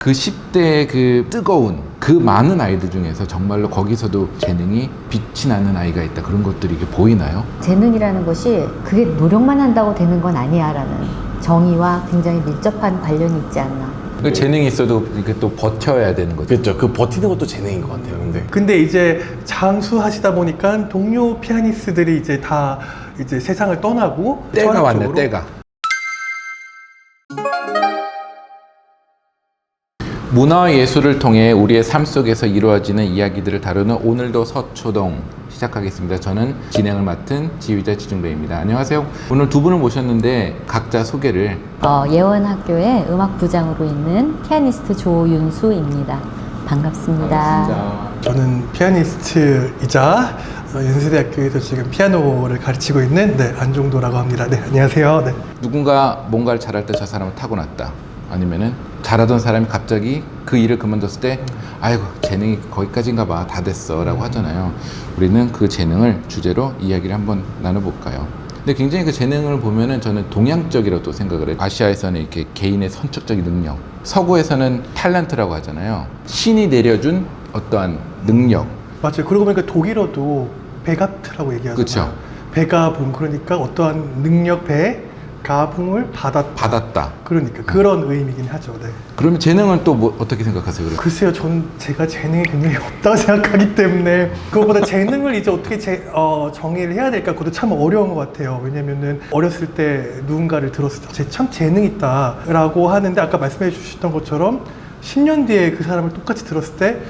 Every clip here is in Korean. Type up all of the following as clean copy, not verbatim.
그 10대의 그 뜨거운 그 많은 아이들 중에서 정말로 거기서도 재능이 빛이 나는 아이가 있다, 그런 것들이 이게 보이나요? 재능이라는 것이 그게 노력만 한다고 되는 건 아니야 라는 정의와 굉장히 밀접한 관련이 있지 않나. 그 재능이 있어도 이게 또 버텨야 되는 거죠. 그렇죠. 그 버티는 것도 재능인 것 같아요. 근데 이제 장수하시다 보니까 동료 피아니스트들이 이제 다 이제 세상을 떠나고 때가 왔네, 철학적으로 때가. 문화와 예술을 통해 우리의 삶 속에서 이루어지는 이야기들을 다루는 오늘도 서초동 시작하겠습니다. 저는 진행을 맡은 지휘자 지중배입니다. 안녕하세요. 오늘 두 분을 모셨는데 각자 소개를. 예원학교의 음악부장으로 있는 피아니스트 조윤수입니다. 반갑습니다. 저는 피아니스트이자 연세대학교에서 지금 피아노를 가르치고 있는 안종도라고 합니다. 네, 안녕하세요. 네. 누군가 뭔가를 잘할 때 저 사람은 타고났다, 아니면은 잘하던 사람이 갑자기 그 일을 그만뒀을 때 아이고 재능이 거기까지인가 봐, 다 됐어 라고 하잖아요. 우리는 그 재능을 주제로 이야기를 한번 나눠볼까요? 근데 굉장히 그 재능을 보면은 저는 동양적이라고 또 생각을 해요. 아시아에서는 이렇게 개인의 선천적인 능력, 서구에서는 탤런트라고 하잖아요. 신이 내려준 어떠한 능력. 맞아요. 그러고 보니까 독일어도 베가트라고 얘기하잖아요. 그쵸. 베가붕, 그러니까 어떠한 능력, 가붕을 받았다. 그러니까 그런 의미긴 하죠. 네. 그러면 재능은 또 뭐 어떻게 생각하세요? 그래요? 글쎄요, 제가 재능이 굉장히 없다고 생각하기 때문에 그것보다 재능을 이제 어떻게 정의를 해야 될까, 그것도 참 어려운 것 같아요. 왜냐면은 어렸을 때 누군가를 들었을 때 참 재능 있다라고 하는데, 아까 말씀해 주셨던 것처럼 10년 뒤에 그 사람을 똑같이 들었을 때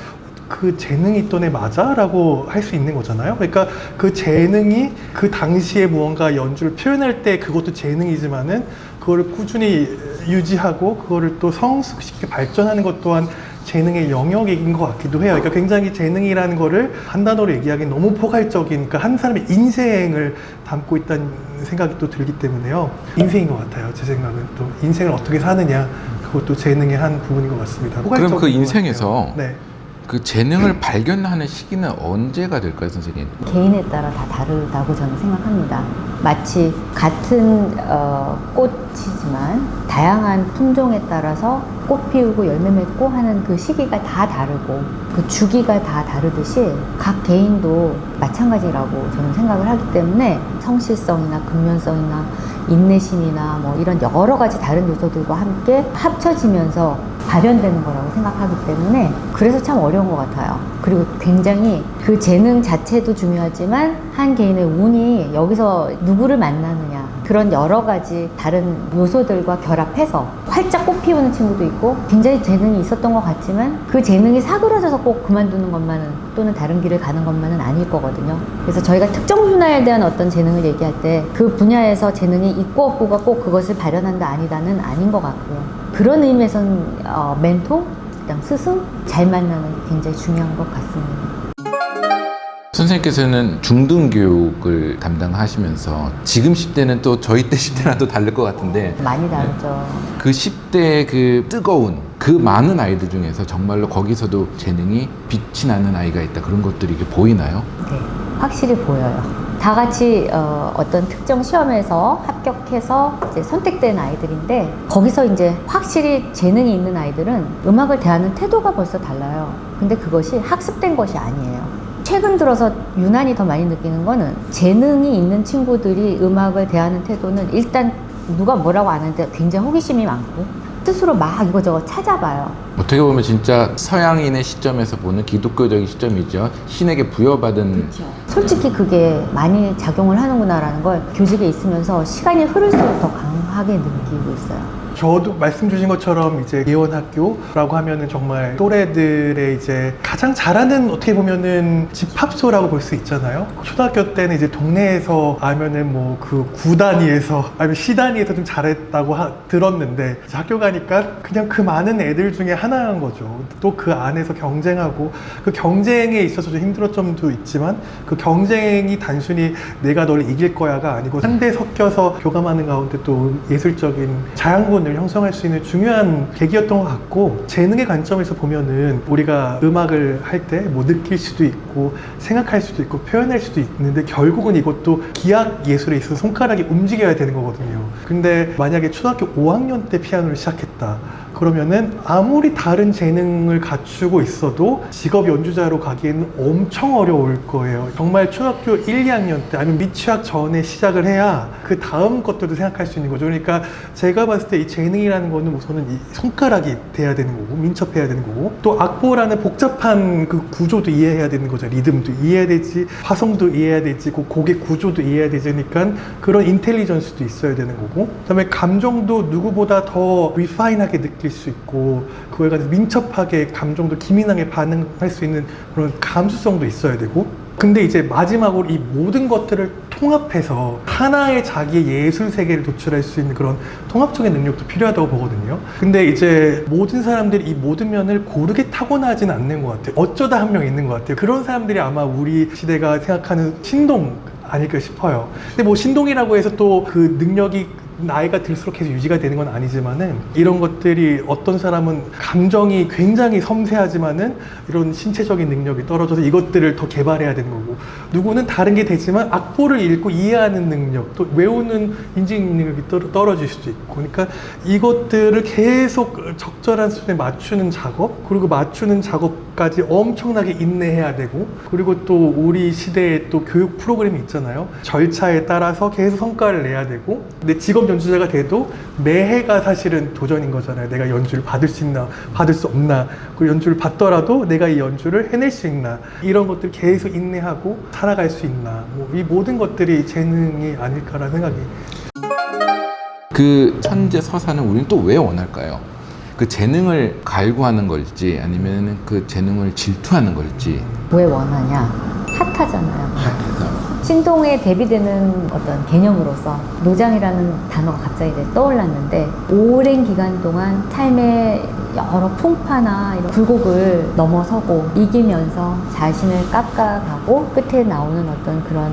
그 재능이 있던 애 맞아? 라고 할 수 있는 거잖아요. 그러니까 그 재능이 그 당시에 무언가 연주를 표현할 때 그것도 재능이지만은 그거를 꾸준히 유지하고 그거를 또 성숙시키게 발전하는 것 또한 재능의 영역인 것 같기도 해요. 그러니까 굉장히 재능이라는 거를 한 단어로 얘기하기엔 너무 포괄적인, 그러니까 한 사람의 인생을 담고 있다는 생각이 또 들기 때문에요. 인생인 것 같아요. 제 생각은 또 인생을 어떻게 사느냐, 그것도 재능의 한 부분인 것 같습니다. 그럼 그 포괄적인 것 인생에서 같아요. 네. 그 재능을 발견하는 시기는 언제가 될까요, 선생님? 개인에 따라 다 다르다고 저는 생각합니다. 마치 같은 꽃이지만 다양한 품종에 따라서 꽃 피우고 열매 맺고 하는 그 시기가 다 다르고 그 주기가 다 다르듯이 각 개인도 마찬가지라고 저는 생각을 하기 때문에 성실성이나 근면성이나 인내심이나 뭐 이런 여러 가지 다른 요소들과 함께 합쳐지면서 발현되는 거라고 생각하기 때문에 그래서 참 어려운 것 같아요. 그리고 굉장히 그 재능 자체도 중요하지만 한 개인의 운이 여기서 누구를 만나느냐, 그런 여러 가지 다른 요소들과 결합해서 활짝 꽃 피우는 친구도 있고 굉장히 재능이 있었던 것 같지만 그 재능이 사그러져서 꼭 그만두는 것만은, 또는 다른 길을 가는 것만은 아닐 거거든요. 그래서 저희가 특정 분야에 대한 어떤 재능을 얘기할 때 그 분야에서 재능이 있고 없고가 꼭 그것을 발현한다 아니다는 아닌 것 같고요. 그런 의미에서는 멘토, 그다음 스승 잘 만나는 게 굉장히 중요한 것 같습니다. 선생님께서는 중등교육을 담당하시면서 지금 10대는 또 저희 때 10대랑 또 다를 것 같은데 많이 다르죠. 그 10대의 그 뜨거운 그 많은 아이들 중에서 정말로 거기서도 재능이 빛이 나는 아이가 있다, 그런 것들이 이게 보이나요? 네, 확실히 보여요. 다 같이 어떤 특정 시험에서 합격해서 이제 선택된 아이들인데, 거기서 이제 확실히 재능이 있는 아이들은 음악을 대하는 태도가 벌써 달라요. 근데 그것이 학습된 것이 아니에요. 최근 들어서 유난히 더 많이 느끼는 거는 재능이 있는 친구들이 음악을 대하는 태도는 일단 누가 뭐라고 안 하는데 굉장히 호기심이 많고 스스로 막 이거저거 찾아봐요. 어떻게 보면 진짜 서양인의 시점에서 보는 기독교적인 시점이죠. 신에게 부여받은. 그렇죠. 솔직히 그게 많이 작용을 하는구나라는 걸 교직에 있으면서 시간이 흐를수록 더 강하게 느끼고 있어요. 저도 말씀 주신 것처럼 이제 예원학교라고 하면은 정말 또래들의 이제 가장 잘하는, 어떻게 보면은 집합소라고 볼 수 있잖아요. 초등학교 때는 이제 동네에서 아니면은 뭐 그 구 단위에서 아니면 시 단위에서 좀 잘했다고 들었는데, 이제 학교 가니까 그냥 그 많은 애들 중에 하나인 거죠. 또 그 안에서 경쟁하고, 그 경쟁에 있어서 좀 힘들었던 점도 있지만 그 경쟁이 단순히 내가 널 이길 거야가 아니고 한데 섞여서 교감하는 가운데 또 예술적인 자양분을 형성할 수 있는 중요한 계기였던 것 같고, 재능의 관점에서 보면은 우리가 음악을 할 때 뭐 느낄 수도 있고 생각할 수도 있고 표현할 수도 있는데, 결국은 이것도 기악 예술에 있어서 손가락이 움직여야 되는 거거든요. 근데 만약에 초등학교 5학년 때 피아노를 시작했다, 그러면은 아무리 다른 재능을 갖추고 있어도 직업 연주자로 가기에는 엄청 어려울 거예요. 정말 초등학교 1, 2학년 때 아니면 미취학 전에 시작을 해야 그 다음 것들도 생각할 수 있는 거죠. 그러니까 제가 봤을 때 이 재능이라는 거는 우선은 이 손가락이 돼야 되는 거고 민첩해야 되는 거고 또 악보라는 복잡한 그 구조도 이해해야 되는 거죠. 리듬도 이해해야 되지, 화성도 이해해야 되지, 그 곡의 구조도 이해해야 되니까 그런 인텔리전스도 있어야 되는 거고, 그다음에 감정도 누구보다 더 리파인하게 느낄 수 있고 그거에 관해서 민첩하게 감정도 기민하게 반응할 수 있는 그런 감수성도 있어야 되고, 근데 이제 마지막으로 이 모든 것들을 통합해서 하나의 자기의 예술 세계를 도출할 수 있는 그런 통합적인 능력도 필요하다고 보거든요. 근데 이제 모든 사람들이 이 모든 면을 고르게 타고나진 않는 것 같아요. 어쩌다 한 명 있는 것 같아요. 그런 사람들이 아마 우리 시대가 생각하는 신동 아닐까 싶어요. 근데 뭐 신동이라고 해서 또 그 능력이 나이가 들수록 계속 유지가 되는 건 아니지만은 이런 것들이 어떤 사람은 감정이 굉장히 섬세하지만은 이런 신체적인 능력이 떨어져서 이것들을 더 개발해야 되는 거고, 누구는 다른 게 되지만 악보를 읽고 이해하는 능력, 또 외우는 인지 능력이 떨어질 수도 있고, 그러니까 이것들을 계속 적절한 수준에 맞추는 작업, 그리고 맞추는 작업까지 엄청나게 인내해야 되고, 그리고 또 우리 시대에 또 교육 프로그램이 있잖아요. 절차에 따라서 계속 성과를 내야 되고, 근데 직업 연주자가 돼도 매해가 사실은 도전인 거잖아요. 내가 연주를 받을 수 있나, 받을 수 없나, 그리고 연주를 받더라도 내가 이 연주를 해낼 수 있나, 이런 것들 계속 인내하고 살아갈 수 있나, 뭐 이 모든 것들이 재능이 아닐까라는 생각이. 그 천재 서사는 우리는 또 왜 원할까요? 그 재능을 갈구하는 걸지 아니면 그 재능을 질투하는 걸지. 왜 원하냐? 핫하잖아요. 신동에 대비되는 어떤 개념으로서 노장이라는 단어가 갑자기 이제 떠올랐는데, 오랜 기간 동안 삶의 여러 풍파나 이런 굴곡을 넘어서고 이기면서 자신을 깎아가고 끝에 나오는 어떤 그런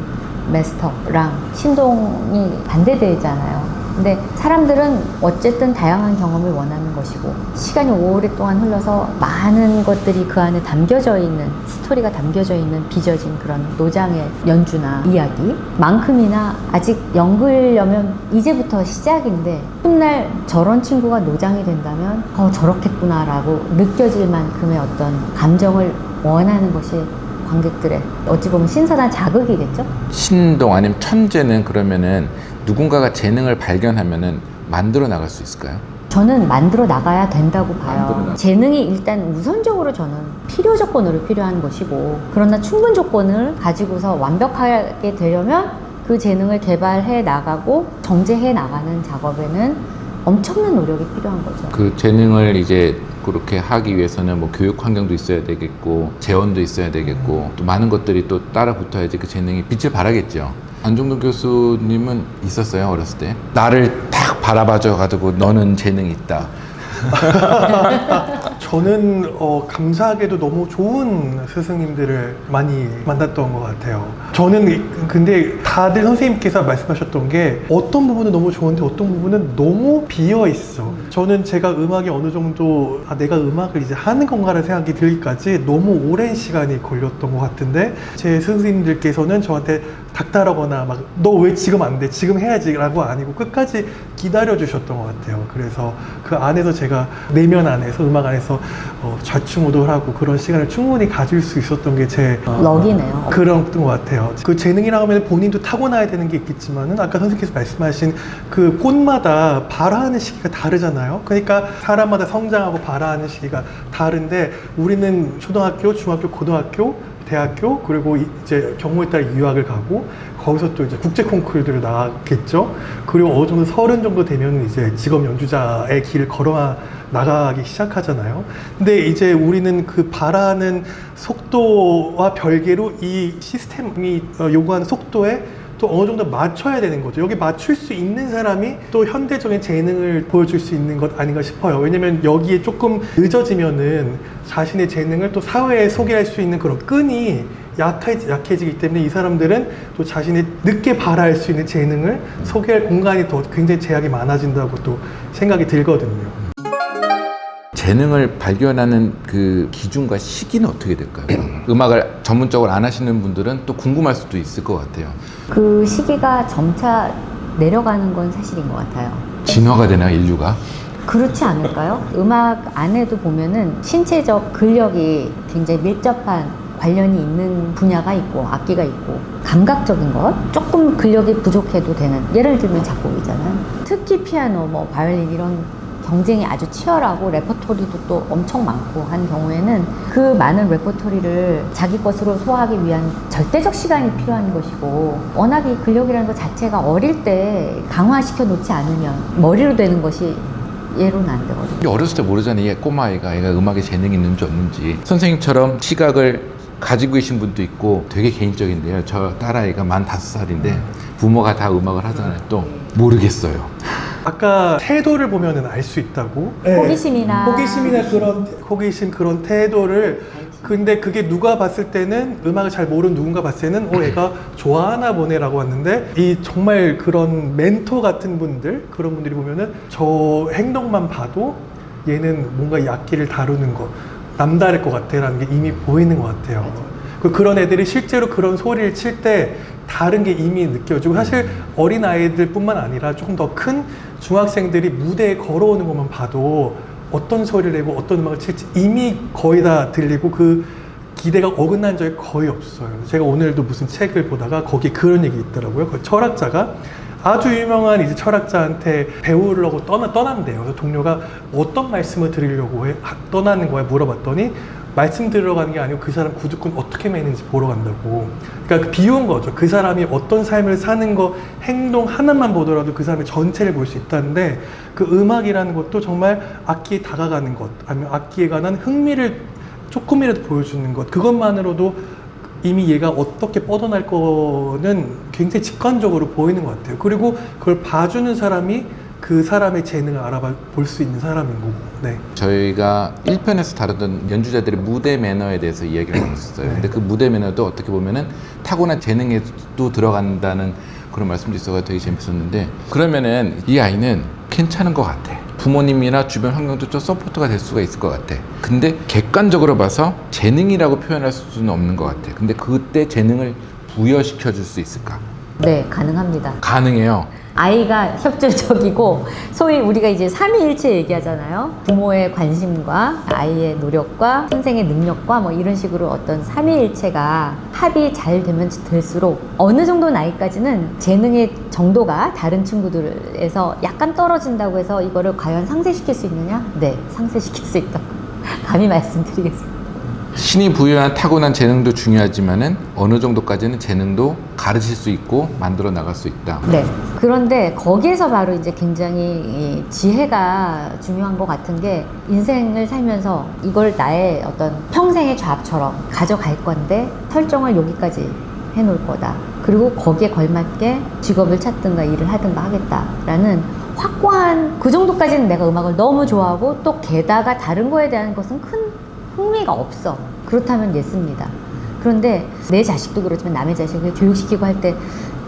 마스터랑 신동이 반대되잖아요. 근데 사람들은 어쨌든 다양한 경험을 원하는 것이고, 시간이 오랫동안 흘러서 많은 것들이 그 안에 담겨져 있는, 스토리가 담겨져 있는 빚어진 그런 노장의 연주나 이야기만큼이나 아직 연극려면 이제부터 시작인데, 훗날 저런 친구가 노장이 된다면 저렇겠구나 라고 느껴질 만큼의 어떤 감정을 원하는 것이 관객들의 어찌 보면 신선한 자극이겠죠? 신동 아니면 천재는 그러면은 누군가가 재능을 발견하면은 만들어 나갈 수 있을까요? 저는 만들어 나가야 된다고 봐요. 만들어 재능이 일단 우선적으로 저는 필요 조건으로 필요한 것이고, 그러나 충분 조건을 가지고서 완벽하게 되려면 그 재능을 개발해 나가고 정제해 나가는 작업에는 엄청난 노력이 필요한 거죠. 그 재능을 이제 그렇게 하기 위해서는 뭐 교육 환경도 있어야 되겠고, 재원도 있어야 되겠고, 또 많은 것들이 또 따라 붙어야지 그 재능이 빛을 발하겠죠. 안종돈 교수님은 있었어요, 어렸을 때? 나를 딱 바라봐줘 가지고 너는 재능이 있다. 저는 감사하게도 너무 좋은 스승님들을 많이 만났던 것 같아요. 저는 근데 다들 선생님께서 말씀하셨던 게 어떤 부분은 너무 좋은데 어떤 부분은 너무 비어 있어. 저는 제가 음악이 어느 정도 내가 음악을 이제 하는 건가라는 생각이 들기까지 너무 오랜 시간이 걸렸던 것 같은데, 제 스승님들께서는 저한테 닥달하거나 막 너 왜 지금 안 돼? 지금 해야지 라고 아니고 끝까지 기다려 주셨던 것 같아요. 그래서 그 안에서 제가 내면 안에서 음악 안에서 좌충우돌 하고 그런 시간을 충분히 가질 수 있었던 게 제 럭이네요. 그런 것 같아요. 그 재능이라고 하면 본인도 타고나야 되는 게 있겠지만은 아까 선생님께서 말씀하신 그 꽃마다 발화하는 시기가 다르잖아요. 그러니까 사람마다 성장하고 발화하는 시기가 다른데, 우리는 초등학교, 중학교, 고등학교, 대학교, 그리고 이제 경우에 따라 유학을 가고 거기서 또 이제 국제 콩쿠르들을 나가겠죠. 그리고 어느 정도 30 정도 되면 이제 직업 연주자의 길을 걸어 나가기 시작하잖아요. 근데 이제 우리는 그 바라는 속도와 별개로 이 시스템이 요구하는 속도에 또 어느 정도 맞춰야 되는 거죠. 여기 맞출 수 있는 사람이 또 현대적인 재능을 보여줄 수 있는 것 아닌가 싶어요. 왜냐면 여기에 조금 늦어지면은 자신의 재능을 또 사회에 소개할 수 있는 그런 끈이 약해지기 때문에 이 사람들은 또 자신의 늦게 발휘할 수 있는 재능을 소개할 공간이 더 굉장히 제약이 많아진다고 또 생각이 들거든요. 재능을 발견하는 그 기준과 시기는 어떻게 될까요? 음악을 전문적으로 안 하시는 분들은 또 궁금할 수도 있을 것 같아요. 그 시기가 점차 내려가는 건 사실인 것 같아요. 진화가 되나요, 인류가? 그렇지 않을까요? 음악 안에도 보면은 신체적 근력이 굉장히 밀접한 관련이 있는 분야가 있고 악기가 있고 감각적인 것 조금 근력이 부족해도 되는 예를 들면 작곡이잖아요. 특히 피아노, 뭐 바이올린 이런 경쟁이 아주 치열하고 레퍼토리도 또 엄청 많고 한 경우에는 그 많은 레퍼토리를 자기 것으로 소화하기 위한 절대적 시간이 필요한 것이고 워낙 이 근력이라는 것 자체가 어릴 때 강화시켜 놓지 않으면 머리로 되는 것이 예로는 안 되거든요. 어렸을 때 모르잖아요. 얘 꼬마아이가 얘가 음악에 재능이 있는지 없는지. 선생님처럼 시각을 가지고 계신 분도 있고 되게 개인적인데요. 저 딸아이가 만 5살인데 부모가 다 음악을 하잖아요. 또 모르겠어요. 아까 태도를 보면은 알 수 있다고. 호기심이나 호기심 그런 태도를 근데 그게 누가 봤을 때는 음악을 잘 모르는 누군가 봤을 때는 얘가 좋아하나 보네라고 왔는데 이 정말 그런 멘토 같은 분들 그런 분들이 보면은 저 행동만 봐도 얘는 뭔가 이 악기를 다루는 거 남다를 것 같아라는 게 이미 보이는 것 같아요. 그런 애들이 실제로 그런 소리를 칠 때 다른 게 이미 느껴지고 사실 어린 아이들뿐만 아니라 조금 더 큰 중학생들이 무대에 걸어오는 것만 봐도 어떤 소리를 내고 어떤 음악을 칠지 이미 거의 다 들리고 그 기대가 어긋난 적이 거의 없어요. 제가 오늘도 무슨 책을 보다가 거기 그런 얘기 있더라고요. 그 철학자가 아주 유명한 이제 철학자한테 배우려고 떠난대요. 그래서 동료가 어떤 말씀을 드리려고 떠나는 거야 물어봤더니 말씀 들으러 가는 게 아니고 그 사람 구두꾼 어떻게 매는지 보러 간다고. 그러니까 비운 거죠. 그 사람이 어떤 삶을 사는 거 행동 하나만 보더라도 그 사람의 전체를 볼 수 있다는데 그 음악이라는 것도 정말 악기에 다가가는 것 아니면 악기에 관한 흥미를 조금이라도 보여주는 것 그것만으로도 이미 얘가 어떻게 뻗어날 거는 굉장히 직관적으로 보이는 것 같아요. 그리고 그걸 봐주는 사람이 그 사람의 재능을 알아볼 수 있는 사람인 거고. 네. 저희가 1편에서 다루던 연주자들의 무대 매너에 대해서 이야기를 나눴었어요. 근데 그 무대 매너도 어떻게 보면은 타고난 재능에도 들어간다는 그런 말씀도 있어서 되게 재밌었는데 그러면은 이 아이는 괜찮은 것 같아. 부모님이나 주변 환경도 좀 서포트가 될 수가 있을 것 같아. 근데 객관적으로 봐서 재능이라고 표현할 수는 없는 것 같아. 근데 그때 재능을 부여시켜 줄 수 있을까? 네, 가능합니다. 가능해요. 아이가 협조적이고 소위 우리가 이제 삼위일체 얘기하잖아요. 부모의 관심과 아이의 노력과 선생의 능력과 뭐 이런 식으로 어떤 삼위일체가 합이 잘 되면 될수록 어느 정도 나이까지는 재능의 정도가 다른 친구들에서 약간 떨어진다고 해서 이거를 과연 상쇄시킬 수 있느냐? 네, 상쇄시킬 수 있다고 감히 말씀드리겠습니다. 신이 부여한 타고난 재능도 중요하지만은 어느 정도까지는 재능도 가르칠 수 있고 만들어 나갈 수 있다. 네. 그런데 거기에서 바로 이제 굉장히 이 지혜가 중요한 것 같은 게 인생을 살면서 이걸 나의 어떤 평생의 잡처럼 가져갈 건데 설정을 여기까지 해놓을 거다. 그리고 거기에 걸맞게 직업을 찾든가 일을 하든가 하겠다라는 확고한 그 정도까지는 내가 음악을 너무 좋아하고 또 게다가 다른 거에 대한 것은 큰 흥미가 없어. 그렇다면 예습니다. 그런데 내 자식도 그렇지만 남의 자식을 교육시키고 할 때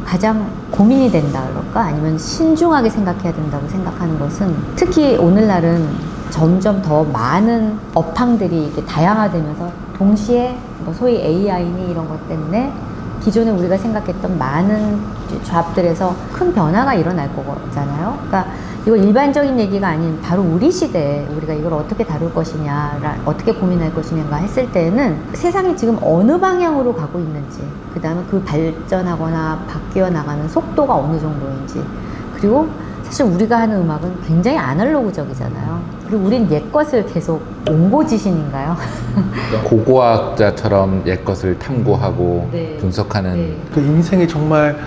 가장 고민이 된다 그럴까? 아니면 신중하게 생각해야 된다고 생각하는 것은 특히 오늘날은 점점 더 많은 업황들이 이렇게 다양화되면서 동시에 뭐 소위 AI니 이런 것 때문에 기존에 우리가 생각했던 많은 잡들에서 큰 변화가 일어날 거잖아요. 그러니까 이거 일반적인 얘기가 아닌 바로 우리 시대에 우리가 이걸 어떻게 다룰 것이냐, 어떻게 고민할 것이냐가 했을 때는 세상이 지금 어느 방향으로 가고 있는지, 그 다음에 그 발전하거나 바뀌어 나가는 속도가 어느 정도인지, 그리고 사실 우리가 하는 음악은 굉장히 아날로그적이잖아요. 그리고 우린 옛 것을 계속 옹고지신인가요? 고고학자처럼 옛 것을 탐구하고 네. 분석하는 네. 그 인생이 정말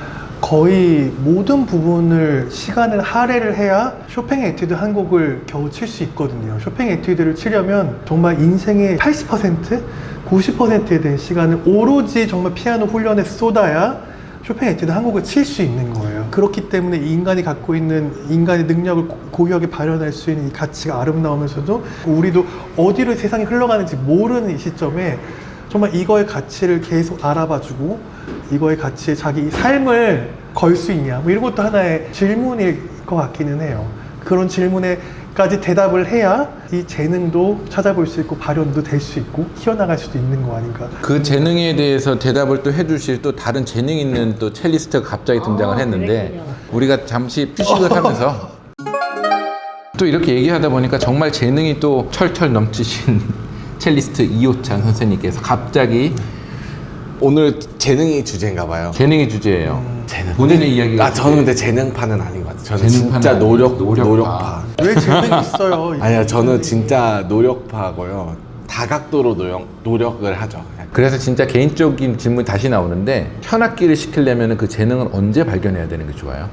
거의 모든 부분을 시간을 할애를 해야 쇼팽 에튜드 한 곡을 겨우 칠 수 있거든요. 쇼팽 에튜드를 치려면 정말 인생의 80%, 90%에 대한 시간을 오로지 정말 피아노 훈련에 쏟아야 쇼팽 에튜드 한 곡을 칠 수 있는 거예요. 그렇기 때문에 이 인간이 갖고 있는 인간의 능력을 고유하게 발현할 수 있는 이 가치가 아름다우면서도 우리도 어디로 세상이 흘러가는지 모르는 이 시점에 정말 이거의 가치를 계속 알아봐주고 이거의 가치에 자기 삶을 걸 수 있냐 뭐 이런 것도 하나의 질문일 것 같기는 해요. 그런 질문에까지 대답을 해야 이 재능도 찾아볼 수 있고 발현도 될 수 있고 키워나갈 수도 있는 거 아닌가. 그 재능에 대해서 대답을 또 해주실 또 다른 재능 있는 또 첼리스트가 갑자기 등장을 했는데 그랬군요. 우리가 잠시 휴식을 하면서 또 이렇게 얘기하다 보니까 정말 재능이 또 철철 넘치신 첼리스트 이호찬 선생님께서 갑자기 오늘 재능이 주제인가 봐요. 재능이 주제예요. 재능. 본인의 이야기가 저는 근데 재능파는 아닌 것 같아요. 저는 재능파는 진짜 아니고 노력파. 노력파. 왜 재능이 있어요? 아니요, 저는 진짜 노력파고요. 다각도로 노력을 하죠. 그래서 진짜 개인적인 질문 다시 나오는데 현악기를 시키려면 그 재능은 언제 발견해야 되는 게 좋아요?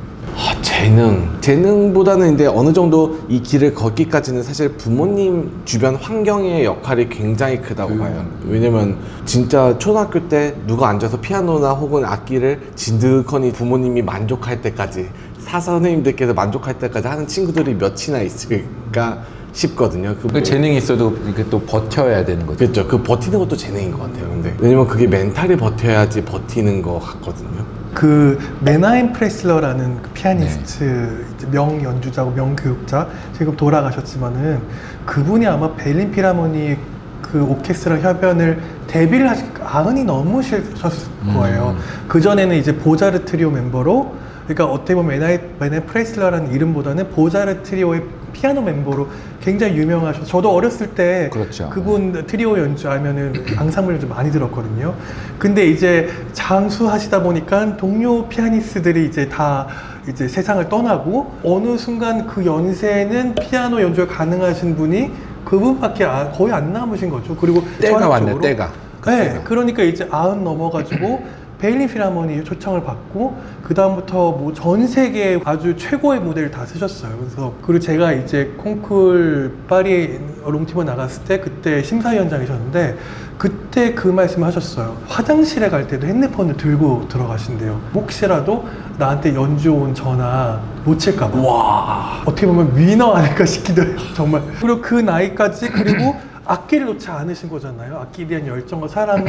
재능보다는 이제 어느 정도 이 길을 걷기까지는 사실 부모님 주변 환경의 역할이 굉장히 크다고 봐요. 왜냐면 진짜 초등학교 때 누가 앉아서 피아노나 혹은 악기를 진득하니 부모님이 만족할 때까지 선생님들께서 만족할 때까지 하는 친구들이 몇이나 있을까 싶거든요. 그 재능이 있어도 이렇게 또 버텨야 되는 거죠. 그렇죠. 그 버티는 것도 재능인 것 같아요. 근데 왜냐면 그게 멘탈이 버텨야지 버티는 것 같거든요. 그 메나임 프레슬러라는 그 피아니스트 이제 명연주자고 명교육자 지금 돌아가셨지만은 그분이 아마 베를린 필하모니 그 오케스트라 협연을 데뷔를 하실 90이 넘으셨을 거예요. 그 전에는 이제 보자르 트리오 멤버로, 그러니까 어떻게 보면 메나임 프레슬러라는 이름보다는 보자르 트리오의 피아노 멤버로 굉장히 유명하셔서 저도 어렸을 때 그렇죠. 그분 트리오 연주하면은 앙상블 연주 많이 들었거든요. 근데 이제 장수하시다 보니까 동료 피아니스트들이 이제 다 이제 세상을 떠나고 어느 순간 그 연세는 피아노 연주가 가능하신 분이 그분밖에 거의 안 남으신 거죠. 그리고 때가 왔네, 전학적으로. 때가. 네, 그러니까 이제 90 넘어가지고 베를린 필하모니 초청을 받고 그 다음부터 뭐 전 세계 아주 최고의 무대를 다 쓰셨어요. 그래서 그리고 제가 이제 콩쿨 파리 롱티버 나갔을 때 그때 심사위원장이셨는데 그때 그 말씀 하셨어요. 화장실에 갈 때도 핸드폰을 들고 들어가신대요. 혹시라도 나한테 연주 온 전화 놓칠까 봐. 와. 어떻게 보면 위너 아닐까 싶기도 해요. 정말. 그리고 그 나이까지 그리고 악기를 놓지 않으신 거잖아요. 악기에 대한 열정과 사랑,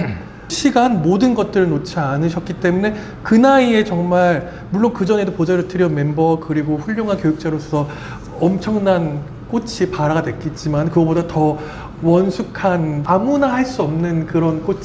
시간, 모든 것들을 놓지 않으셨기 때문에 그 나이에 정말 물론 그전에도 보자르 트리오 멤버 그리고 훌륭한 교육자로서 엄청난 꽃이 발화가 됐겠지만 그거보다 더 원숙한 아무나 할 수 없는 그런 꽃이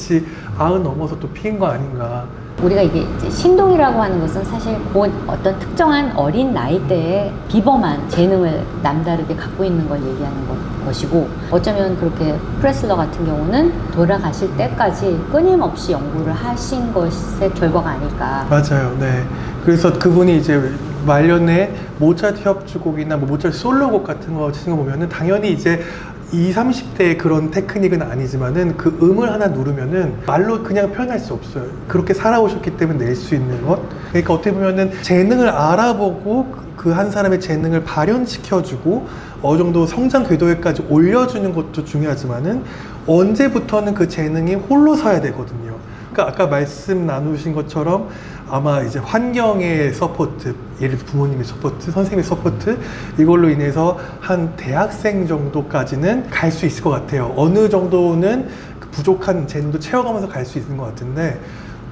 90 넘어서 또 피인 거 아닌가. 우리가 이게 이제 신동이라고 하는 것은 사실 곧 어떤 특정한 어린 나이대에 비범한 재능을 남다르게 갖고 있는 걸 얘기하는 것이고, 어쩌면 그렇게 프레슬러 같은 경우는 돌아가실 때까지 끊임없이 연구를 하신 것의 결과가 아닐까. 맞아요. 네. 그래서 그분이 이제 말년에 모차르트 협주곡이나 뭐 모차르트 솔로곡 같은 거 치는 거 보면은 당연히 이제 20, 30대의 그런 테크닉은 아니지만은 그 음을 하나 누르면은 말로 그냥 표현할 수 없어요. 그렇게 살아오셨기 때문에 낼 수 있는 것. 그러니까 어떻게 보면은 재능을 알아보고 그 한 사람의 재능을 발현시켜주고 어느 정도 성장 궤도에까지 올려주는 것도 중요하지만은 언제부터는 그 재능이 홀로 서야 되거든요. 그러니까 아까 말씀 나누신 것처럼 아마 이제 환경의 서포트, 예를 들어 부모님의 서포트, 선생님의 서포트, 이걸로 인해서 한 대학생 정도까지는 갈 수 있을 것 같아요. 어느 정도는 그 부족한 재능도 채워가면서 갈 수 있는 것 같은데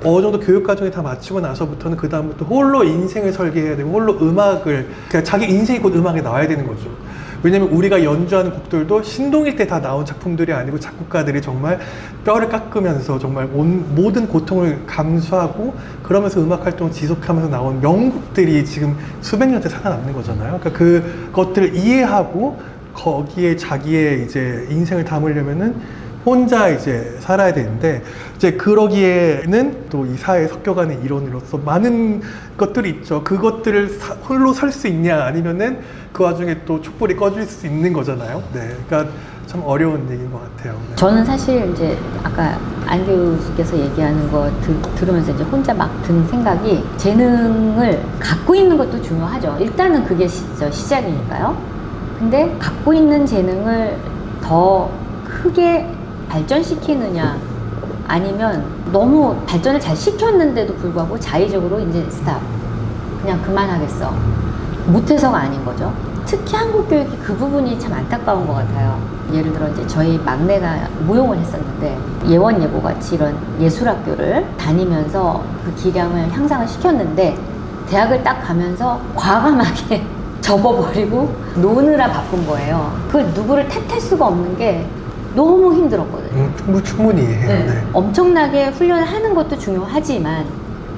어느 정도 교육 과정이 다 마치고 나서부터는 그 다음부터 홀로 인생을 설계해야 되고 홀로 음악을, 그러니까 자기 인생이 곧 음악에 나와야 되는 거죠. 왜냐면 우리가 연주하는 곡들도 신동일 때 다 나온 작품들이 아니고 작곡가들이 정말 뼈를 깎으면서 정말 모든 고통을 감수하고 그러면서 음악 활동을 지속하면서 나온 명곡들이 지금 수백 년째 살아남는 거잖아요. 그러니까 그것들을 이해하고 거기에 자기의 이제 인생을 담으려면은 혼자 이제 살아야 되는데 이제 그러기에는 또 이 사회에 섞여가는 일원으로서 많은 것들이 있죠. 그것들을 홀로 설 수 있냐 아니면은 그 와중에 또 촛불이 꺼질 수 있는 거잖아요. 네, 그러니까 참 어려운 얘기인 것 같아요. 네. 저는 사실 이제 아까 안 교수께서 얘기하는 거 들으면서 이제 혼자 막 든 생각이, 재능을 갖고 있는 것도 중요하죠. 일단은 그게 시작이니까요. 근데 갖고 있는 재능을 더 크게 발전시키느냐, 아니면 너무 발전을 잘 시켰는데도 불구하고 자의적으로 이제 스탑, 그냥 그만하겠어, 못해서가 아닌 거죠. 특히 한국 교육이 그 부분이 참 안타까운 것 같아요. 예를 들어 이제 저희 막내가 무용을 했었는데 예원 예고 같이 이런 예술학교를 다니면서 그 기량을 향상을 시켰는데 대학을 딱 가면서 과감하게 접어버리고 노느라 바쁜 거예요. 그걸 누구를 탓할 수가 없는 게 너무 힘들었거든요. 충분히 이해해요. 네. 네. 엄청나게 훈련을 하는 것도 중요하지만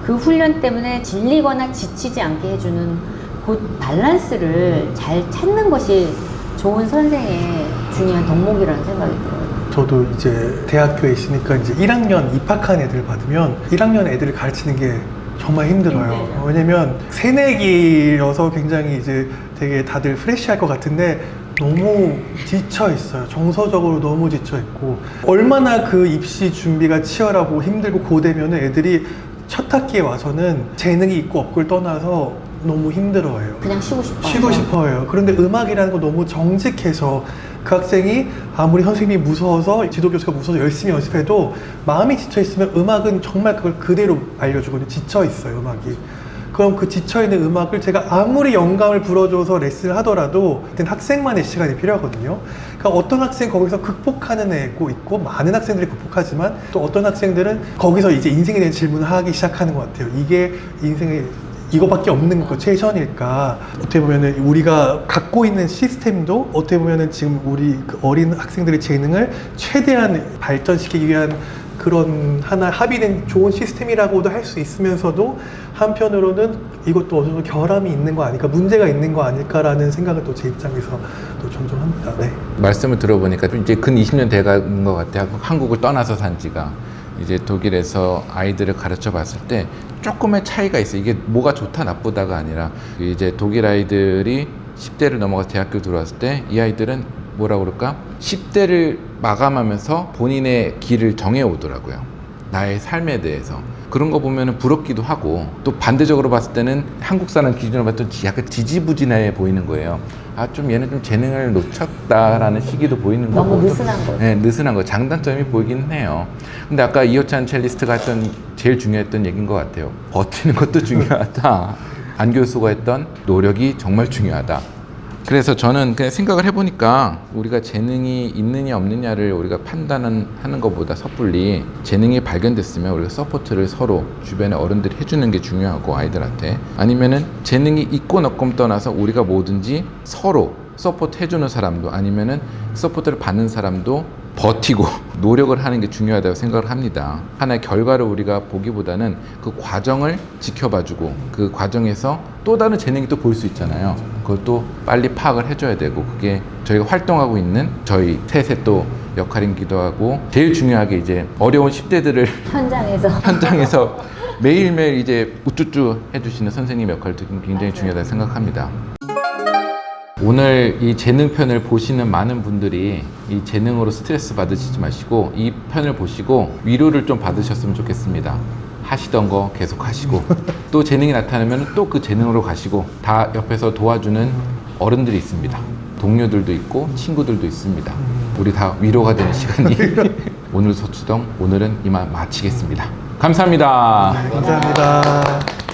그 훈련 때문에 질리거나 지치지 않게 해주는 그 밸런스를 잘 찾는 것이 좋은 선생의 중요한 덕목이라는 생각이 들어요. 저도 이제 대학교에 있으니까 이제 1학년 입학한 애들 받으면 1학년 애들을 가르치는 게 정말 힘들어요. 왜냐면 새내기여서 굉장히 이제 되게 다들 프레시할 것 같은데 너무 지쳐 있어요. 정서적으로 너무 지쳐 있고 얼마나 그 입시 준비가 치열하고 힘들고 고되면 애들이 첫 학기에 와서는 재능이 있고 없고를 떠나서 너무 힘들어해요. 그냥 쉬고 싶어요. 쉬고 싶어요. 그런데 음악이라는 거 너무 정직해서 그 학생이 아무리 선생님이 무서워서 지도교수가 무서워서 열심히 연습해도 마음이 지쳐있으면 음악은 정말 그걸 그대로 알려주거든요. 지쳐있어요, 음악이. 그럼 그 지쳐있는 음악을 제가 아무리 영감을 불어줘서 레슨을 하더라도 그땐 학생만의 시간이 필요하거든요. 그러니까 어떤 학생 거기서 극복하는 애고 있고 많은 학생들이 극복하지만 또 어떤 학생들은 거기서 이제 인생에 대한 질문을 하기 시작하는 것 같아요. 이게 인생의 이거밖에 없는 거 최선일까? 어떻게 보면은 우리가 갖고 있는 시스템도 어떻게 보면은 지금 우리 그 어린 학생들의 재능을 최대한 발전시키기 위한 그런 하나 합의된 좋은 시스템이라고도 할 수 있으면서도 한편으로는 이것도 어느 정도 결함이 있는 거 아닐까, 문제가 있는 거 아닐까라는 생각을 또 제 입장에서 또 종종 합니다. 네. 말씀을 들어보니까 좀 이제 근 20년 돼가는 것 같아요. 한국을 떠나서 산 지가. 이제 독일에서 아이들을 가르쳐 봤을 때 조금의 차이가 있어요. 이게 뭐가 좋다 나쁘다가 아니라 이제 독일 아이들이 10대를 넘어가서 대학교 들어왔을 때 이 아이들은 뭐라 그럴까? 10대를 마감하면서 본인의 길을 정해 오더라고요. 나의 삶에 대해서. 그런 거 보면 부럽기도 하고 또 반대적으로 봤을 때는 한국 사람 기준으로 봤을 때 약간 지지부진해 보이는 거예요. 아, 좀 얘는 좀 재능을 놓쳤다라는 시기도 보이는 거고. 너무 느슨한 거죠. 네, 느슨한 거. 장단점이 보이긴 해요. 근데 아까 이호찬 첼리스트가 했던 제일 중요했던 얘기인 것 같아요. 버티는 것도 중요하다. 안 교수가 했던 노력이 정말 중요하다. 그래서 저는 그냥 생각을 해보니까 우리가 재능이 있느냐 없느냐를 우리가 판단하는 것보다 섣불리 재능이 발견됐으면 우리가 서포트를 서로 주변에 어른들이 해주는 게 중요하고 아이들한테 아니면은 재능이 있고 없고 떠나서 우리가 뭐든지 서로 서포트 해주는 사람도 아니면은 서포트를 받는 사람도 버티고 노력을 하는 게 중요하다고 생각을 합니다. 하나의 결과를 우리가 보기보다는 그 과정을 지켜봐주고 그 과정에서 또 다른 재능이 또 볼 수 있잖아요. 그것도 빨리 파악을 해줘야 되고 그게 저희가 활동하고 있는 저희 셋의 또 역할이기도 하고 제일 중요하게 이제 어려운 10대들을 현장에서 매일매일 이제 우쭈쭈 해주시는 선생님 역할도 굉장히 중요하다고 생각합니다. 오늘 이 재능편을 보시는 많은 분들이 이 재능으로 스트레스 받으시지 마시고 이 편을 보시고 위로를 좀 받으셨으면 좋겠습니다. 하시던 거 계속 하시고 또 재능이 나타나면 또 그 재능으로 가시고 다 옆에서 도와주는 어른들이 있습니다. 동료들도 있고 친구들도 있습니다. 우리 다 위로가 되는 시간이 오늘 소추동 오늘은 이만 마치겠습니다. 감사합니다. 감사합니다.